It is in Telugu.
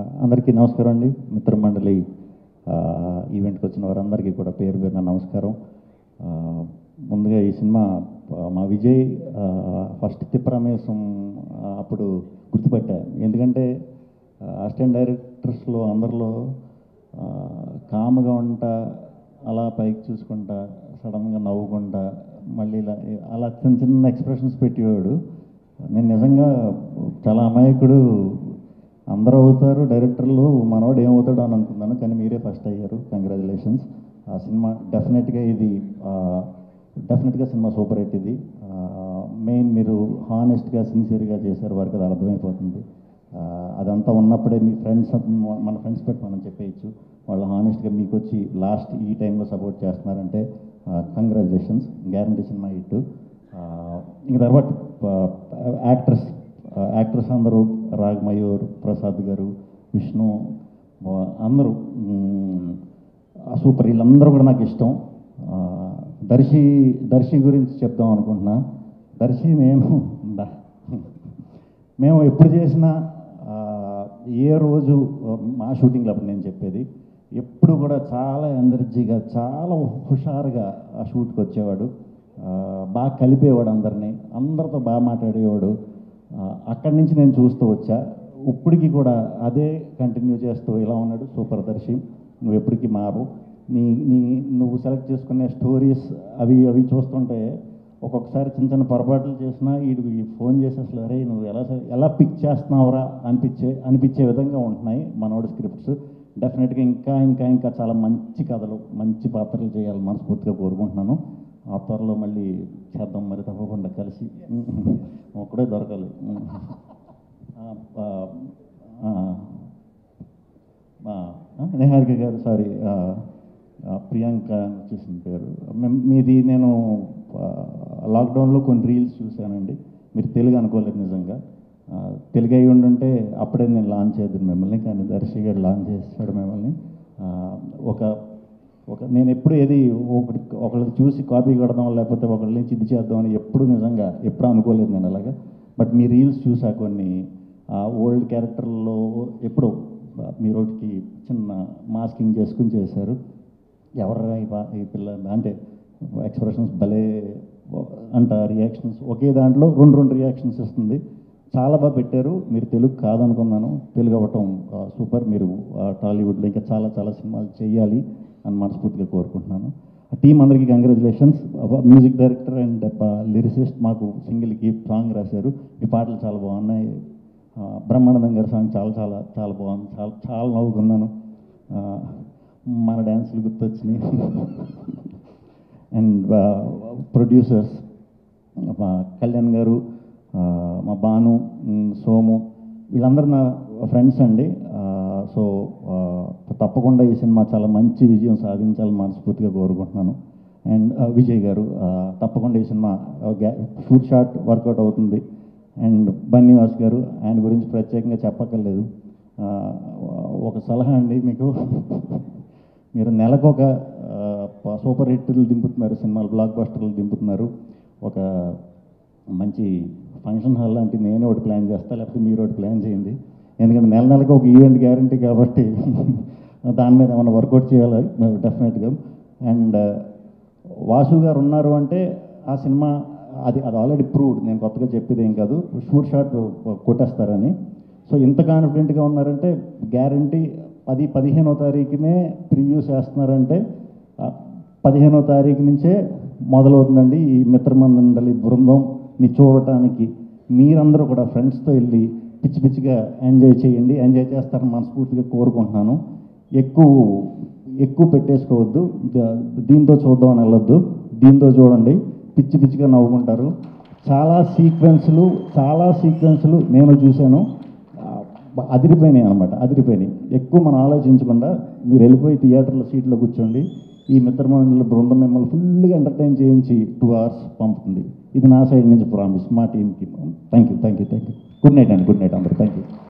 అందరికీ నమస్కారం అండి. మిత్రమండలి ఈవెంట్కి వచ్చిన వారందరికీ కూడా పేరు పేరున నమస్కారం. ముందుగా ఈ సినిమా మా విజయ్ ఫస్ట్ తిప్పరమేశం అప్పుడు గుర్తుపట్టా. ఎందుకంటే అసిస్టెంట్ డైరెక్టర్స్లో అందరిలో కామ్గా ఉంటా, అలా పైకి చూసుకుంటా, సడన్గా నవ్వుకుంటా, మళ్ళీ అలా చిన్న చిన్న ఎక్స్ప్రెషన్స్ పెట్టేవాడు. నేను నిజంగా చాలా అమాయకుడు, అందరూ అవుతారు డైరెక్టర్లు, మనోడు ఏమవుతాడు అని అనుకున్నాను, కానీ మీరే ఫస్ట్ అయ్యారు. కంగ్రాచులేషన్స్. ఆ సినిమా డెఫినెట్గా సినిమా సూపర్ హిట్. ఇది మెయిన్ మీరు హానెస్ట్గా సిన్సియర్గా చేశారు, వారికి అది అర్థమైపోతుంది. అదంతా ఉన్నప్పుడే మీ ఫ్రెండ్స్, మన ఫ్రెండ్స్ పెట్టి మనం చెప్పేయచ్చు, వాళ్ళు హానెస్ట్గా మీకు వచ్చి లాస్ట్ ఈ టైంలో సపోర్ట్ చేస్తున్నారంటే కంగ్రాచులేషన్స్. Guarantee cinema hit. ఇంక తర్వాత యాక్టర్స్ అందరూ రాగమయూర్, ప్రసాద్ గారు, విష్ణు, అందరూ సూపర్. వీళ్ళందరూ కూడా నాకు ఇష్టం. దర్శి గురించి చెప్దాం అనుకుంటున్నా. దర్శి మేము ఎప్పుడు చేసినా ఏ రోజు మా షూటింగ్లో అప్పుడు నేను చెప్పేది, ఎప్పుడు కూడా చాలా ఎనర్జీగా, చాలా హుషారుగా ఆ షూట్కి వచ్చేవాడు. బాగా కలిపేవాడు అందరితో బాగా మాట్లాడేవాడు. అక్కడి నుంచి నేను చూస్తూ వచ్చా. ఇప్పటికి కూడా అదే కంటిన్యూ చేస్తూ ఇలా ఉన్నాడు. సూపర్ దర్శి, నువ్వు ఎప్పటికీ మారు. నువ్వు సెలెక్ట్ చేసుకునే స్టోరీస్ అవి చూస్తుంటే ఒక్కొక్కసారి చిన్న చిన్న పొరపాట్లు చేసినా వీడికి ఫోన్ చేసి అసలు అరే నువ్వు ఎలా పిక్ చేస్తున్నావురా అనిపించే విధంగా ఉంటున్నాయి మనోడి స్క్రిప్ట్స్. డెఫినెట్గా ఇంకా చాలా మంచి కథలు, మంచి పాత్రలు చేయాలని మనస్ఫూర్తిగా కోరుకుంటున్నాను. ఆ త్వరలో మళ్ళీ చేద్దాం, మరి తప్పకుండా కలిసి. ఒక్కడే దొరకాలి. నిహారిక గారు, సారీ ప్రియాంక వచ్చేసిన పేరు మీది. నేను లాక్డౌన్లో కొన్ని రీల్స్ చూశానండి. మీరు తెలుగు అనుకోలేదు నిజంగా. తెలుగు అయి ఉండుంటే అప్పుడే నేను లాంచ్ చేద్దాను మిమ్మల్ని, కానీ దర్శి గారు లాంచ్ చేస్తాడు మిమ్మల్ని. నేను ఎప్పుడు ఏది ఒకళ్ళకి చూసి కాపీ కొడదాం, లేకపోతే ఒకళ్ళ నుంచి ఇది చేద్దామని ఎప్పుడు అనుకోలేదు నేను అలాగా. బట్ మీ రీల్స్ చూసా కొన్ని ఓల్డ్ క్యారెక్టర్లో ఎప్పుడు మీరోటికి చిన్న మాస్కింగ్ చేసుకుని చేశారు. ఎవరా ఈ పిల్ల అంటే ఎక్స్ప్రెషన్స్ భలే అంట, రియాక్షన్స్ ఒకే దాంట్లో రెండు రియాక్షన్స్ ఇస్తుంది. చాలా బాగా పెట్టారు. మీరు తెలుగు కాదనుకున్నాను, తెలుగు అవ్వటం సూపర్. మీరు టాలీవుడ్లో ఇంకా చాలా చాలా సినిమాలు చేయాలి అని మనస్ఫూర్తిగా కోరుకుంటున్నాను. టీం అందరికీ congratulations. Music director and lyricist మాకు సింగిల్కి సాంగ్ రాశారు. ఈ పాటలు చాలా బాగున్నాయి. బ్రహ్మానందం గారి సాంగ్ చాలా చాలా చాలా బాగుంది. చాలా నవ్వుకున్నాను. మన డ్యాన్సులు గుర్తొచ్చినాయి. అండ్ ప్రొడ్యూసర్స్ మా కళ్యాణ్ గారు, మా బాను, సోము, వీళ్ళందరూ నా ఫ్రెండ్స్ అండి. సో తప్పకుండా ఈ సినిమా చాలా మంచి విజయం సాధించాలని మనస్ఫూర్తిగా కోరుకుంటున్నాను. అండ్ విజయ్ గారు, తప్పకుండా ఈ సినిమా షూట్ షాట్ వర్కౌట్ అవుతుంది. అండ్ బన్నీవాస్ గారు, ఆయన గురించి ప్రత్యేకంగా చెప్పక్కర్లేదు. ఒక సలహా అండి మీకు, మీరు నెలకొక సూపర్ హిట్లు దింపుతున్నారు, సినిమాలు బ్లాక్ బస్టర్లు దింపుతున్నారు. ఒక మంచి ఫంక్షన్ హాల్ లాంటి నేనే ఒకటి ప్లాన్ చేస్తాను, లేకపోతే మీరు ఒకటి ప్లాన్ చేయండి. ఎందుకంటే నెలకు ఒక ఈవెంట్ గ్యారంటీ కాబట్టి దాని మీద ఏమైనా వర్కౌట్ చేయాలి డెఫినెట్గా. అండ్ వాసు గారు ఉన్నారు అంటే ఆ సినిమా అది ఆల్రెడీ ప్రూవ్డ్. నేను కొత్తగా చెప్పేది ఏం కాదు, షూట్ షాట్ కొట్టేస్తారని. సో ఇంత కాన్ఫిడెంట్గా ఉన్నారంటే గ్యారంటీ 15వ తారీఖునే ప్రివ్యూస్ వేస్తున్నారంటే 15వ తారీఖు నుంచే మొదలవుతుందండి ఈ మిత్రమండలి బృందంని చూడటానికి. మీరందరూ కూడా ఫ్రెండ్స్తో వెళ్ళి పిచ్చిగా ఎంజాయ్ చేయండి. ఎంజాయ్ చేస్తారని మనస్ఫూర్తిగా కోరుకుంటున్నాను. ఎక్కువ పెట్టేసుకోవద్దు. దీంతో చూద్దామని వెళ్ళొద్దు, దీంతో చూడండి, పిచ్చిగా నవ్వుకుంటారు. చాలా సీక్వెన్సులు నేను చూశాను, అదిరిపోయినాయి అనమాట. ఎక్కువ మనం ఆలోచించకుండా మీరు వెళ్ళిపోయి థియేటర్లో సీట్లో కూర్చోండి. ఈ మిత్రమండలి బృందం మిమ్మల్ని ఫుల్గా ఎంటర్టైన్ చేయించి 2 hours పంపుతుంది. ఇది నా సైడ్ నుంచి ప్రామిస్ మా టీంకి. Thank you. గుడ్ నైట్ అండి. గుడ్ నైట్ అందరూ. Thank you.